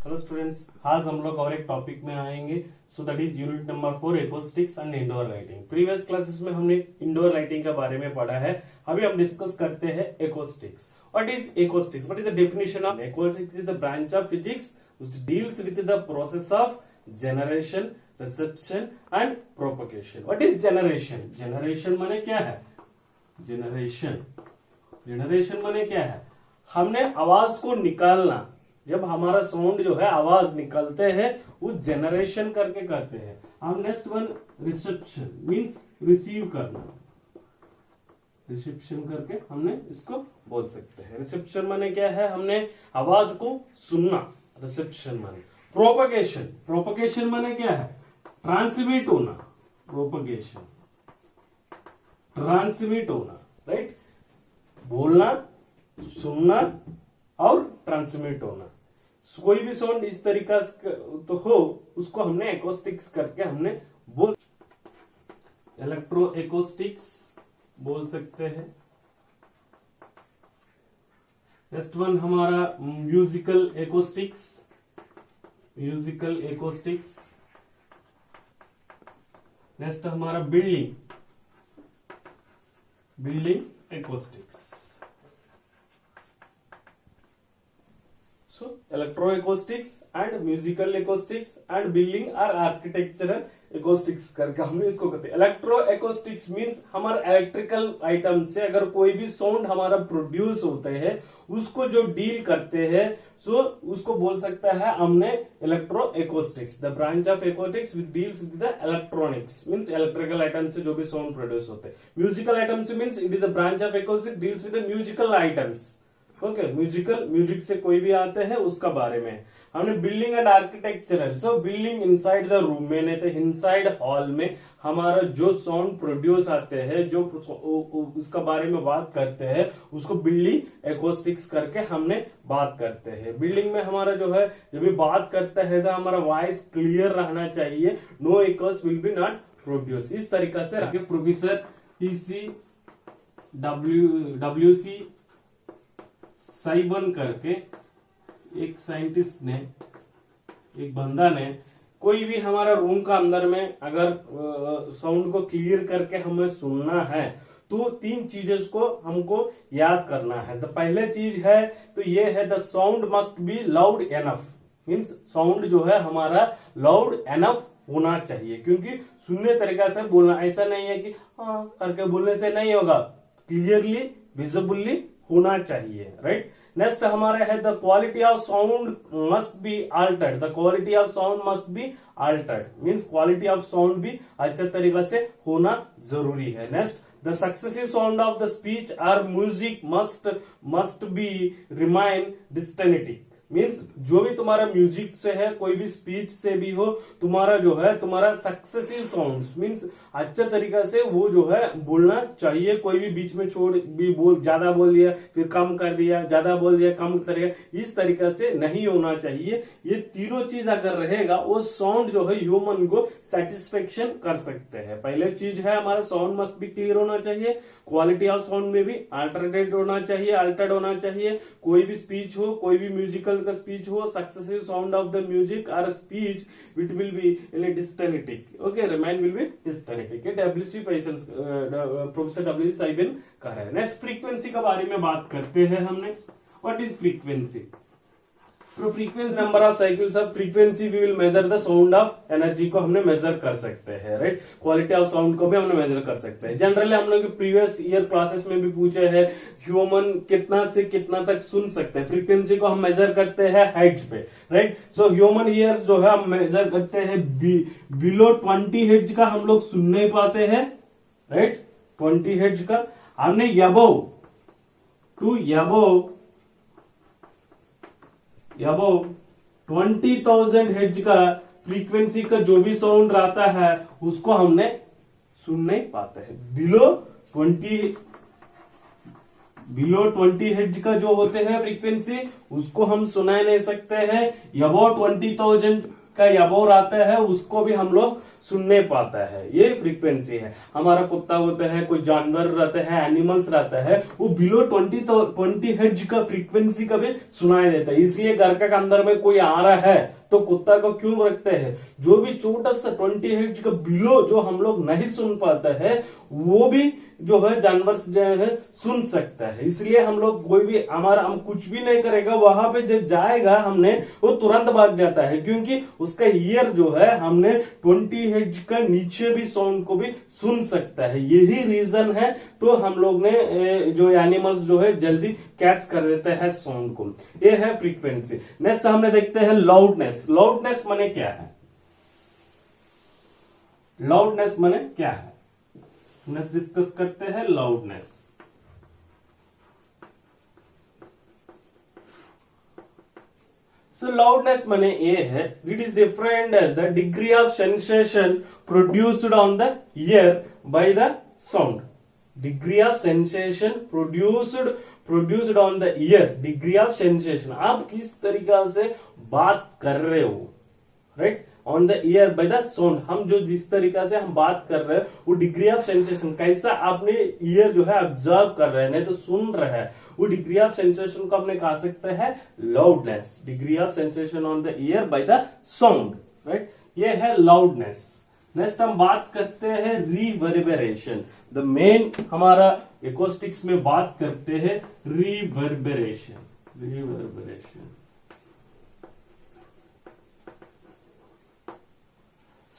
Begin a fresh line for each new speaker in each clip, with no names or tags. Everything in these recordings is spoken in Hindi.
हेलो स्टूडेंट्स, आज हम लोग और एक टॉपिक में आएंगे। So that is unit number 4 acoustics and indoor lighting. Previous classes में हमने इंडोर लाइटिंग के बारे में पढ़ा है। अभी हम डिस्कस करते हैं acoustics. What is acoustics? What is the definition of acoustics? Is the branch of physics which deals with the process of generation, reception and propagation. What is generation? Generation माने क्या है? जनरेशन माने क्या है? हमने आवाज को निकालना, जब हमारा साउंड जो है आवाज निकलते हैं वो जनरेशन करके करते हैं हम। Next one reception means receive करना। रिसेप्शन करके हमने इसको बोल सकते हैं। रिसेप्शन माने क्या है? हमने आवाज को सुनना, रिसेप्शन माने। प्रोपगेशन, प्रोपगेशन माने क्या है? ट्रांसमिट होना। प्रोपगेशन ट्रांसमिट होना, राइट? बोलना, सुनना और ट्रांसमिट होना। कोई भी साउंड इस तरीका तो हो, उसको हमने एक्वास्टिक्स करके हमने बोल इलेक्ट्रो एक्वास्टिक्स बोल सकते हैं। नेक्स्ट वन हमारा म्यूजिकल एक्वास्टिक्स। म्यूजिकल एक्वास्टिक्स। नेक्स्ट हमारा building एक्वास्टिक्स। So electroacoustics and musical acoustics and building or architectural acoustics करके हमने इसको कहते हैं। इलेक्ट्रोएकोस्टिक्स मींस हमारा इलेक्ट्रिकल आइटम से अगर कोई भी साउंड हमारा प्रोड्यूस होते हैं उसको जो डील करते हैं, सो उसको बोल सकता है हमने electroacoustics. The branch of acoustics which deals with the electronics means electrical item से जो भी साउंड प्रोड्यूस होते हैं। Musical items means it is the branch of acoustics deals with the musical items. Okay, music से कोई भी आते हैं उसका बारे में। हमने building and architectural. So building inside the room में, नहीं तो इनसाइड हॉल में हमारा जो साउंड प्रोड्यूस आते हैं, जो उसका बारे में बात करते हैं, उसको बिल्डिंग एक्वास्टिक्स करके हमने बात करते हैं। बिल्डिंग में हमारा जो है जब भी बात करता है तो हमारा वॉइस क्लियर रहना चाहिए। No echoes will be not produce. इस तरीका से रखे। प्रोफेसर पीसी डब्ल्यूसी साइबन करके एक साइंटिस्ट ने, एक बंदा ने, कोई भी हमारा रूम का अंदर में अगर साउंड को क्लियर करके हमें सुनना है तो तीन चीजें को हमको याद करना है। तो पहले चीज है तो ये है the sound must be loud enough. Means sound जो है हमारा लाउड एनफ होना चाहिए, क्योंकि सुनने तरीका से बोलना, ऐसा नहीं है कि हाँ करके बोलने से नहीं होगा, क्लियरली विजिबली होना चाहिए, राइट? नेक्स्ट हमारा है the quality of sound must be altered. The quality of sound must be altered means quality of sound भी अच्छे तरीके से होना जरूरी है। Next the successive sound of the speech और music must be remain distinctive. Means जो भी तुम्हारा म्यूजिक से है, कोई भी स्पीच से भी हो, तुम्हारा जो है तुम्हारा सक्सेसिव साउंड्स मीन्स अच्छे तरीका से वो जो है बोलना चाहिए। कोई भी बीच में छोड़ भी ज्यादा बोल दिया फिर कम कर दिया, ज्यादा बोल दिया कम कर दिया, इस तरीका से नहीं होना चाहिए। ये तीनों चीज अगर रहेगा वो साउंड जो है ह्यूमन को सेटिस्फेक्शन कर सकते हैं। पहले चीज है हमारा साउंड मस्ट बी क्लियर होना चाहिए, क्वालिटी ऑफ साउंड में भी अल्टरनेट होना चाहिए, अल्टर्ड होना चाहिए। कोई भी स्पीच हो, कोई भी म्यूजिकल का स्पीच हो, successive sound of the music और speech it will be distinctive. Okay, remain will be distinctive. WC professor WC Sabine कह रहा है। नेक्स्ट फ्रीक्वेंसी के बारे में बात करते हैं हमने। What is frequency? तो frequency number of cycles of frequency we will measure the sound of energy को हमने मेजर कर सकते हैं, राइट? क्वालिटी ऑफ साउंड को भी हमने मेजर कर सकते हैं। जनरली हम लोग प्रीवियस ईयर क्लासेस में भी पूछे हैं ह्यूमन कितना से कितना तक सुन सकते हैं। फ्रीक्वेंसी को हम मेजर करते हैं हर्ट्ज पे, राइट? सो ह्यूमन ईयर्स जो है हम मेजर करते हैं बिलो 20 हर्ट्ज का हम लोग सुन नहीं पाते हैं, राइट? 20 हर्ट्ज का हमने अबव 20,000 हर्ट्ज का फ्रीक्वेंसी का जो भी साउंड रहता है उसको हमने सुन नहीं पाते हैं। बिलो 20 हर्ट्ज का जो होते हैं फ्रीक्वेंसी उसको हम सुना नहीं सकते हैं। अबव 20,000 का अबव आता है उसको भी हम लोग सुनने पाता है, ये फ्रीक्वेंसी है। हमारा कुत्ता होता है, कोई जानवर रहता है, एनिमल्स रहता है, वो बिलो 20 हर्ट्ज का फ्रीक्वेंसी का भी सुनाई देता है। इसलिए घर के अंदर में कोई आ रहा है तो कुत्ता को क्यों रखते हैं, जो भी छोटा सा 20 हर्ट्ज का बिलो जो हम लोग नहीं सुन पाते हैं वो भी जो है जानवर जो है सुन सकता है। इसलिए हम लोग कोई भी हम कुछ भी नहीं करेगा, वहां पे जब जाएगा हमने वो तुरंत भाग जाता है, क्योंकि उसका ईयर जो है हमने 20 हर्ट्ज का नीचे भी साउंड को भी सुन सकता है। यही रीजन है तो हम लोग ने जो एनिमल्स जो है जल्दी कैच कर देते हैं साउंड को। ये है फ्रीक्वेंसी। नेक्स्ट हमने देखते हैं लाउडनेस। लाउडनेस माने क्या है? लाउडनेस माने क्या है, नेक्स्ट डिस्कस करते हैं लाउडनेस। So loudness माने ये है, it is different the degree of sensation produced on the ear by the sound. Degree of sensation produced on the ear, degree of sensation, आप किस तरीका से बात कर रहे हो, right, on the ear by the sound, हम जो जिस तरीका से हम बात कर रहे हैं वो डिग्री ऑफ सेंसेशन, कैसा आपने ईयर जो है ऑब्जर्व कर रहे हैं, नहीं तो सुन रहे हैं, वो डिग्री ऑफ सेंसेशन को अपने कहा सकते हैं loudness, degree of sensation on the ear by the sound, right, ये है लाउडनेस। नेक्स्ट हम बात करते हैं रिवर्बरेशन। द मेन हमारा एक्रोस्टिक्स में बात करते हैं रिवर्बरेशन। रिवर्बरेशन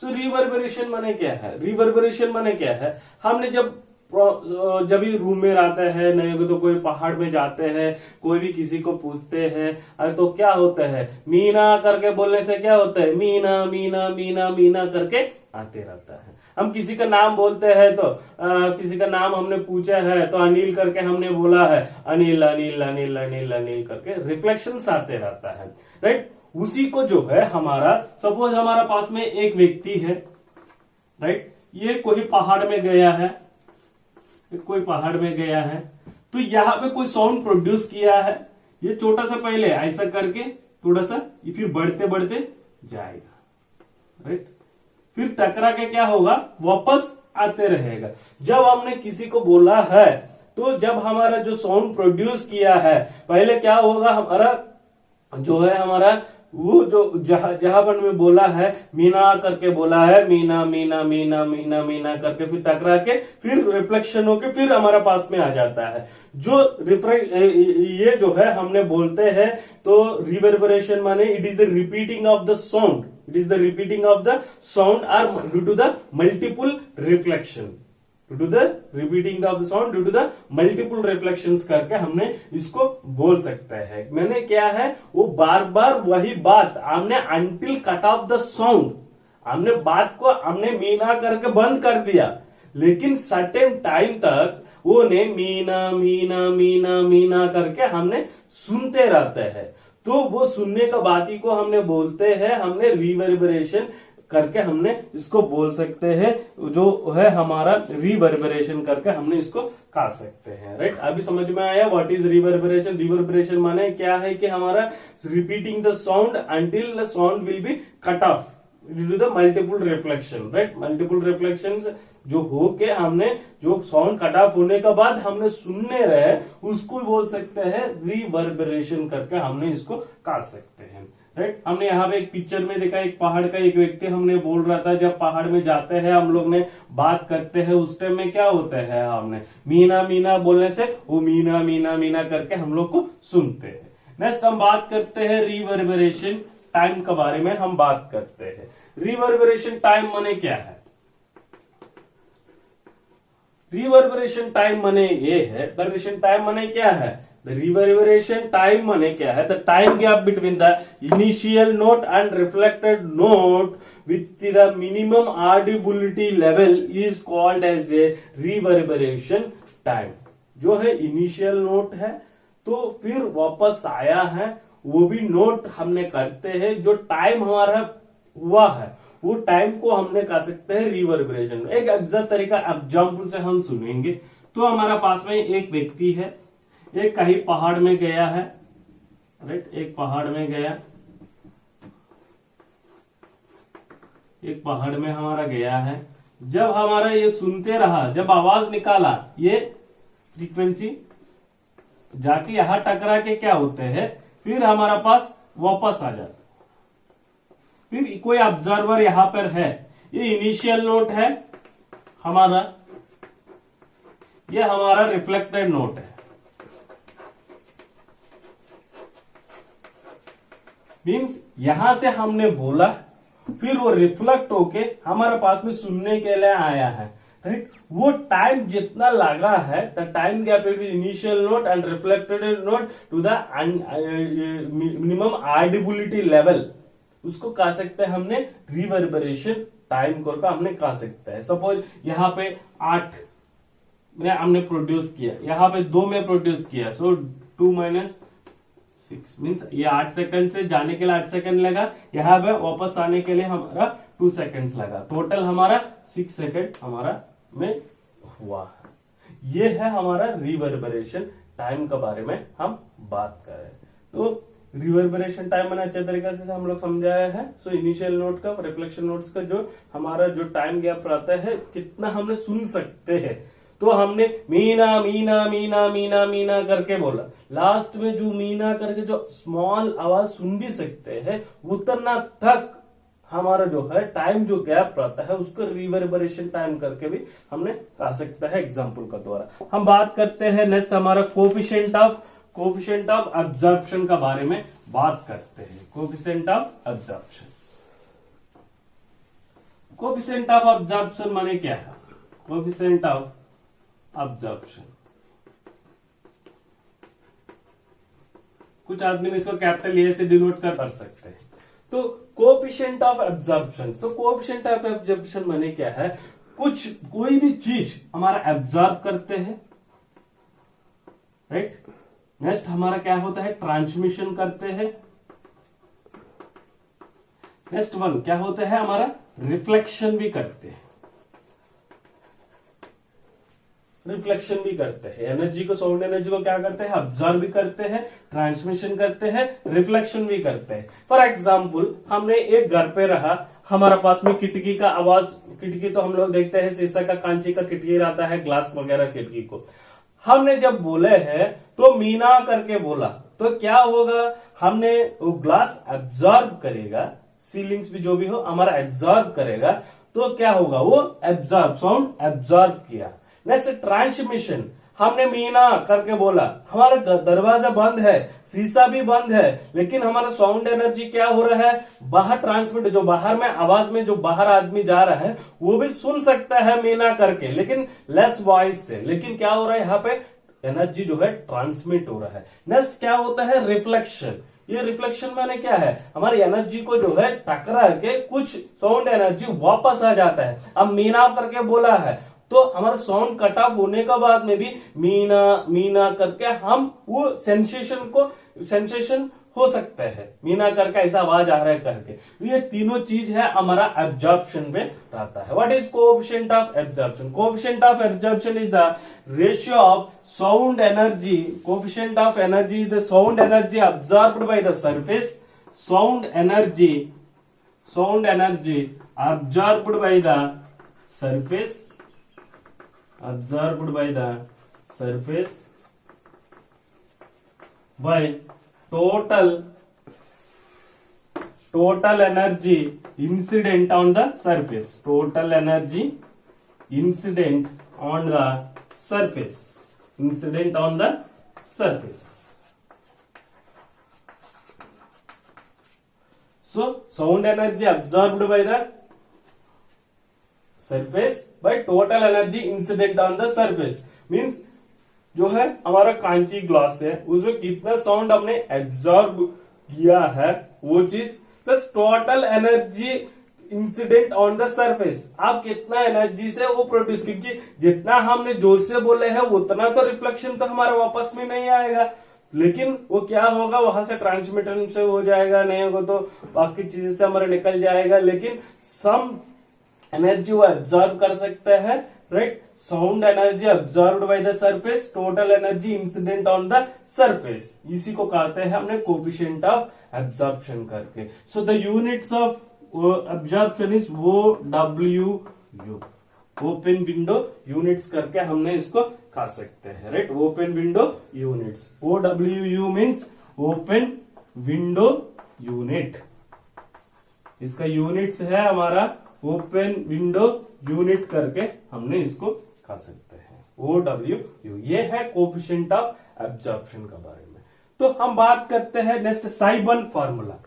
सो रिवर्बरेशन माने क्या है? रिवर्बरेशन माने क्या है, हमने जब भी रूम में रहते हैं, नहीं तो कोई पहाड़ में जाते हैं, कोई भी किसी को पूछते हैं तो क्या होता है, मीना करके बोलने से क्या होता है, मीना मीना मीना मीना करके आते रहता है। हम किसी का नाम बोलते हैं तो किसी का नाम हमने पूछा है तो अनिल करके हमने बोला है, अनिल अनिल अनिल अनिल अनिल करके रिफ्लेक्शंस आते रहता है, राइट। उसी को जो है हमारा, सपोज हमारा पास में एक व्यक्ति है, राइट, ये कोई पहाड़ में गया है, कोई पहाड़ में गया है तो यहाँ पे कोई साउंड प्रोड्यूस किया है, ये छोटा सा पहले ऐसा करके थोड़ा सा फिर बढ़ते बढ़ते जाएगा, राइट, फिर टकरा के क्या होगा, वापस आते रहेगा। जब हमने किसी को बोला है तो जब हमारा जो साउंड प्रोड्यूस किया है, पहले क्या होगा, हमारा जो है हमारा वो जो जहां पर में बोला है मीना करके बोला है, मीना मीना मीना मीना मीना करके फिर टकरा के फिर रिफ्लेक्शन होके फिर हमारा पास में आ जाता है। जो ये जो है हमने बोलते हैं तो रिवर्बरेशन माने it is the repeating of the sound, it is the repeating of the sound are due to the multiple reflection, due to the repeating of the sound due to the multiple reflections करके हमने इसको बोल सकते हैं। मैंने क्या है, वो बार बार वही बात हमने until cut off the sound, हमने बात को हमने मीना करके बंद कर दिया, लेकिन सर्टेन टाइम तक वो ने मीना मीना मीना मीना करके हमने सुनते रहते हैं, तो वो सुनने का बात ही को हमने बोलते हैं, हमने रिवर्बरेशन करके हमने इसको बोल सकते हैं, जो है हमारा रिवर्बरेशन करके हमने इसको कहा सकते हैं, राइट। अभी समझ में आया व्हाट इज रिवर्बरेशन? रिवर्बरेशन माने क्या है कि हमारा repeating the sound until the sound will be cut off due to the multiple reflection, right. Multiple reflections जो हो के हमने जो साउंड कट ऑफ होने के बाद हमने सुनने रहे उसको बोल सकते हैं रिवर्बरेशन करके हमने इसको कहा सकते हैं, राइट। हमने यहाँ पे एक पिक्चर में देखा, एक पहाड़ का एक व्यक्ति हमने बोल रहा था, जब पहाड़ में जाते हैं हम लोग ने बात करते हैं उस टाइम में क्या होता है, हमने मीना मीना बोलने से वो मीना मीना मीना करके हम लोग को सुनते हैं। नेक्स्ट हम बात करते हैं रिवर्बरेशन टाइम के बारे में हम बात करते हैं। रिवर्बरेशन टाइम माने क्या है? रिवर्बरेशन टाइम माने ये है, रिवर्बरेशन टाइम माने क्या है, the reverberation time माने क्या है, the time gap between the initial note and reflected note with the minimum audibility level is called as a reverberation time। जो है इनिशियल नोट है तो फिर वापस आया है, वो भी नोट हमने करते हैं, जो टाइम हमारा हुआ है वो टाइम को हमने कह सकते हैं रिवर्बरेशन। एक एग्जैक्ट तरीका एग्जाम्पल से हम सुनेंगे। तो हमारा पास में एक व्यक्ति है, एक कहीं पहाड़ में गया है, राइट, एक पहाड़ में गया, एक पहाड़ में हमारा गया है, जब हमारा ये सुनते रहा, जब आवाज निकाला, ये फ्रीक्वेंसी जाके यहां टकरा के क्या होते हैं, फिर हमारा पास वापस आ जाता। फिर कोई ऑब्जर्वर यहां पर है, ये इनिशियल नोट है हमारा, ये हमारा रिफ्लेक्टेड नोट है। मीन्स यहां से हमने बोला, फिर वो रिफ्लेक्ट होके हमारे पास में सुनने के लिए आया है, राइट। वो टाइम जितना लगा है, the time gap between initial note and reflected note to the minimum audibility level, उसको कह सकते हैं हमने रिवर्बरेशन टाइम को हमने कह सकते हैं। सपोज यहाँ पे 8 में हमने प्रोड्यूस किया, यहाँ पे 2 में प्रोड्यूस किया, सो 2 - 6 मीन्स ये 8 सेकंड से जाने के लिए 8 सेकंड लगा, यहाँ पे वापस आने के लिए हमारा 2 सेकंड्स लगा, टोटल हमारा 6 सेकंड हमारा में हुआ है। ये है हमारा रिवर्बरेशन टाइम के बारे में हम बात कर रहे हैं। तो रिवर्बरेशन टाइम मैंने अच्छे तरीके से हम लोग समझाया है। सो इनिशियल नोट का, रिफ्लेक्शन नोट्स का जो हमारा जो टाइम गैप रहता है, कितना हमने सुन सकते हैं। तो हमने मीना मीना मीना मीना मीना करके बोला, लास्ट में जो मीना करके जो स्मॉल आवाज सुन भी सकते हैं, उतना तक हमारा जो है टाइम जो गैप रहता है, उसको रिवर्बरेशन टाइम करके भी हमने कह सकता है एग्जाम्पल का द्वारा। हम बात करते हैं नेक्स्ट हमारा कोफिशिएंट ऑफ एब्जॉर्प्शन का बारे में बात करते हैं। Coefficient of absorption, coefficient of absorption माने क्या है? कोफिशिएंट ऑफ एब्जॉर्प्शन, कुछ आदमी इसको कैपिटल ए से डिनोट कर सकते हैं। तो कोफिशिएंट ऑफ एब्जॉर्प्शन, तो कोफिशिएंट ऑफ एब्जॉर्प्शन माने क्या है? कोई भी चीज हमारा एब्जॉर्ब करते हैं, राइट। नेक्स्ट हमारा क्या होता है? ट्रांसमिशन करते हैं। नेक्स्ट वन क्या होता है हमारा? रिफ्लेक्शन भी करते हैं, रिफ्लेक्शन भी करते हैं। एनर्जी को, साउंड एनर्जी को क्या करते हैं? ऑब्जर्व भी करते हैं, ट्रांसमिशन करते हैं, रिफ्लेक्शन भी करते हैं। फॉर एग्जाम्पल, हमने एक घर पे रहा, हमारा पास में खिड़की का आवाज, खिड़की तो हम लोग देखते हैं शीशा का, कांची का खिड़की रहता है, ग्लास वगैरह खिड़की को हमने जब बोले हैं तो मीना करके बोला, तो क्या होगा? हमने वो ग्लास एब्जॉर्ब करेगा, सीलिंग्स भी जो भी हो हमारा एब्जॉर्ब करेगा, तो क्या होगा? वो एब्जॉर्ब, साउंड एब्जॉर्ब किया। नेक्स्ट ट्रांसमिशन, हमने मीना करके बोला, हमारा दरवाजा बंद है, शीशा भी बंद है, लेकिन हमारा साउंड एनर्जी क्या हो रहा है? बाहर ट्रांसमिट, जो बाहर में आवाज में जो बाहर आदमी जा रहा है वो भी सुन सकता है मीना करके, लेकिन लेस वॉइस से। लेकिन क्या हो रहा है यहाँ पे? एनर्जी जो है ट्रांसमिट हो रहा है। नेक्स्ट क्या होता है? रिफ्लेक्शन। ये रिफ्लेक्शन माने क्या है? हमारी एनर्जी को जो है टकरा के कुछ साउंड एनर्जी वापस आ जाता है। अब मीना करके बोला है तो हमारा साउंड कट ऑफ होने के बाद में भी मीना मीना करके हम वो सेंसेशन हो सकते हैं, मीना करके ऐसा आवाज आ रहा है करके। ये तीनों चीज है हमारा एब्जॉर्प्शन में रहता है। What is coefficient of absorption? Coefficient of absorption is the ratio of sound energy, coefficient of energy is the sound energy absorbed by the surface, sound energy absorbed by the surface, absorbed by the surface by total energy incident on the surface, total energy incident on the surface, incident on the surface. So sound energy absorbed by the surface by total energy incident on the surface, means जो है हमारा कांची ग्लास है, उसमें कितना साउंड हमने एब्जॉर्ब किया है वो चीज, plus total energy incident on the surface, आप कितना एनर्जी से वो प्रोड्यूस, क्योंकि जितना हमने जोर से बोले हैं उतना तो रिफ्लेक्शन तो हमारा वापस में नहीं आएगा, लेकिन वो क्या होगा? वहां से ट्रांसमिशन से हो जाएगा, नहीं होगा तो बाकी चीजें से हमारा निकल जाएगा, लेकिन सम एनर्जी वो एब्जॉर्ब कर सकते हैं, right. Sound energy absorbed by the surface, total energy incident on the surface, इसी को कहते हैं हमने कोएफिशिएंट ऑफ एब्जॉर्प्शन करके। So the units of absorption is OWU, open window units करके हमने इसको खा सकते हैं, right. Open window units, OWU means open window unit, इसका यूनिट्स है हमारा ओपन विंडो यूनिट करके हमने इसको खा सकते हैं, OWU। ये है कोफिशिएंट ऑफ एब्जॉर्प्शन के बारे में। तो हम बात करते हैं नेक्स्ट साइबन फार्मूला।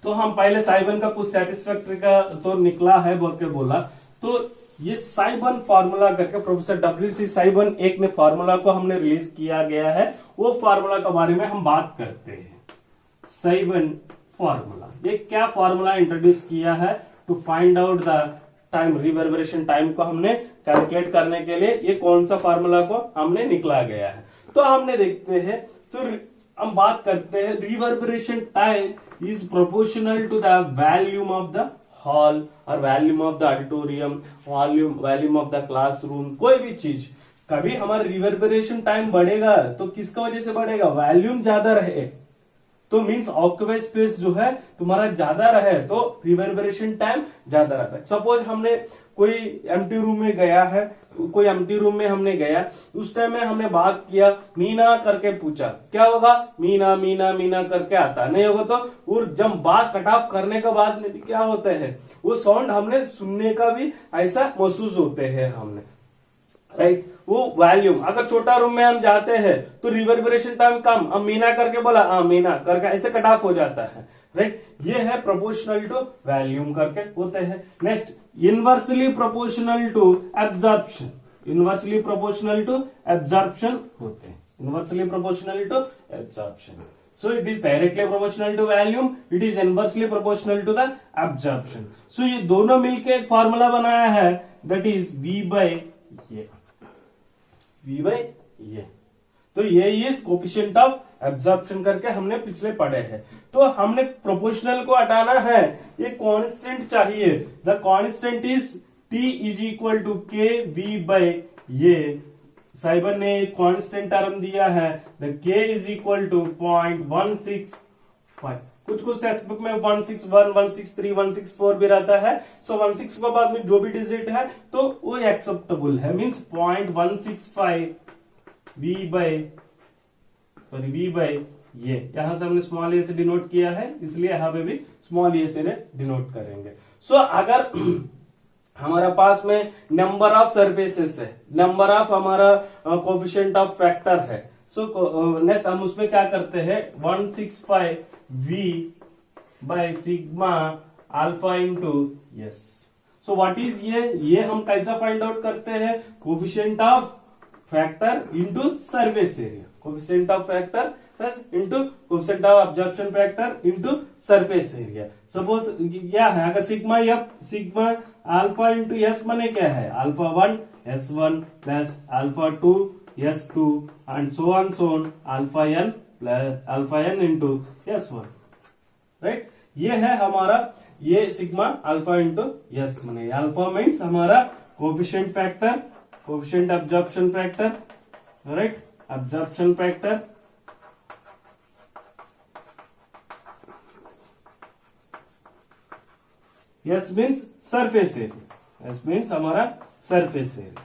तो हम पहले साइबन का कुछ सेटिस्फैक्टरी का तो निकला है बोल के बोला, तो ये साइबन फार्मूला करके प्रोफेसर WC साइबन एक ने फार्मूला को हमने रिलीज किया गया है, वो फार्मूला के बारे में हम बात करते हैं। साइबन फार्मूला, ये क्या फार्मूला इंट्रोड्यूस किया है to find out the time, reverberation time को हमने कैलकुलेट करने के लिए ये कौन सा फार्मूला को हमने निकला गया है। तो हमने देखते हैं, तो हम बात करते हैं reverberation time is proportional to the volume of the hall और volume of the auditorium, volume of the classroom. कोई भी चीज कभी हमारा रिवर्बरेशन टाइम बढ़ेगा तो किसका वजह से बढ़ेगा, वॉल्यूम ज्यादा रहे तो मीन्स ऑक्यूपाइड स्पेस जो है तुम्हारा ज्यादा रहे तो रिवर्बरेशन टाइम ज्यादा रहता है। सपोज हमने कोई एम्प्टी रूम में गया है, कोई एम्प्टी रूम में हमने गया, उस टाइम में हमने बात किया, मीना करके पूछा, क्या होगा, मीना मीना मीना करके आता नहीं होगा। तो और जब बात कट ऑफ करने के बाद में क्या होता है, वो साउंड हमने सुनने का भी ऐसा महसूस होते हैं हमने, राइट। वो वॉल्यूम अगर छोटा रूम में हम जाते हैं तो रिवर्बरेशन टाइम कम, हम मीना करके बोला मीना करके ऐसे कट ऑफ हो जाता है, राइट। ये है प्रोपोर्शनल टू वॉल्यूम करके होते हैं। Next inversely proportional to absorption, inversely proportional to absorption होते हैं, inversely proportional to absorption. So it is directly proportional to volume, it is inversely proportional to the absorption. So ये दोनों मिलके एक फार्मूला बनाया है, that is V by ये, V by ये। तो ये इज कोफिशिएंट ऑफ एब्जॉर्प्शन करके हमने पिछले पढ़े हैं। तो हमने प्रोपोर्शनल को हटाना है, ये कांस्टेंट चाहिए, the constant is T is equal to K V by ये। साइबन ने एक कांस्टेंट टर्म दिया है, the K is equal to 0.165। कुछ टेक्स्ट बुक में 161, 163, 164 भी रहता है। सो 16 के बाद में जो भी डिजिट है तो वो एक्सेप्टेबल है, मींस 0.165 V by ये। यहां से हमने स्मॉल ए से डिनोट किया है, इसलिए यहां पे भी स्मॉल ए से डिनोट करेंगे। सो अगर हमारा पास में नंबर ऑफ सर्फेसेस है, नंबर ऑफ हमारा कोफिशिएंट ऑफ फैक्टर है, सो नेक्स्ट हम उसमें क्या करते हैं, 165 V by sigma alpha into yes. So what is ये हम कैसा फाइंड आउट करते हैं, coefficient of factor into surface area, coefficient of factor plus into coefficient of absorption factor into surface area. Suppose क्या है, अगर sigma F, sigma alpha into S माने क्या है, alpha 1 S1 plus alpha 2 S2 and so on alpha n into S1, right. ये है हमारा ये सिग्मा अल्फा इंटू एस माने, अल्फा मीन्स हमारा coefficient factor, coefficient absorption factor, right, absorption factor, S means surface area, S means हमारा surface area,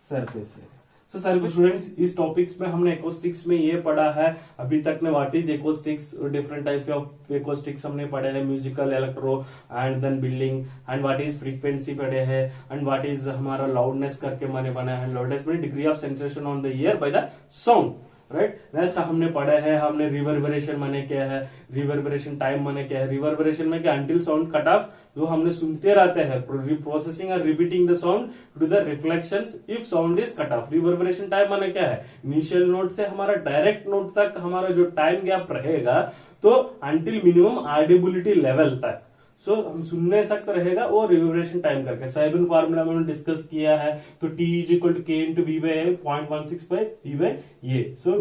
surface area. So surface students, इस टॉपिक्स में हमने एकॉस्टिक्स में ये पढ़ा है अभी तक ने, what is acoustics, different type of acoustics हमने पढ़े हैं, musical, electro and then building, and what is frequency पढ़े हैं, एंड व्हाट इज हमारा लाउडनेस करके मैंने बना है, लाउडनेस में degree of sensation on the ear by the sound, right. Next हमने पढ़ा है, हमने रिवर्बरेशन माने क्या है, रिवर्बरेशन टाइम माने क्या है, रिवर्बरेशन में क्या, अंटिल साउंड कट ऑफ, जो हमने सुनते रहते हैं, प्रोसेसिंग और repeating the sound to the reflections if sound is cut off. Reverberation time माने क्या है, इनिशियल नोट से हमारा डायरेक्ट नोट तक हमारा जो टाइम गैप रहेगा तो अंटिल मिनिमम ऑडिबिलिटी लेवल तक, सो हम सुनने सकते रहेगा वो रिवर्बरेशन टाइम करके। साइबन फार्मूला में हमने डिस्कस किया है, तो T is equal to K into V by 0.165 V by ये। सो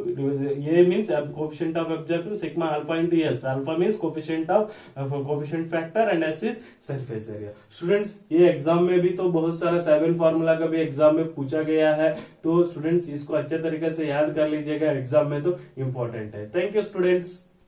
ये means coefficient of absorption sigma alpha into S, alpha means coefficient of coefficient factor and S is surface area. Students ये एग्जाम में भी तो बहुत सारा साइबन फार्मूला का भी एग्जाम में पूछा गया है, तो स्टूडेंट्स इसको अच्छे तरीके से याद कर लीजिएगा, एग्जाम में तो इंपॉर्टेंट है। Thank you students.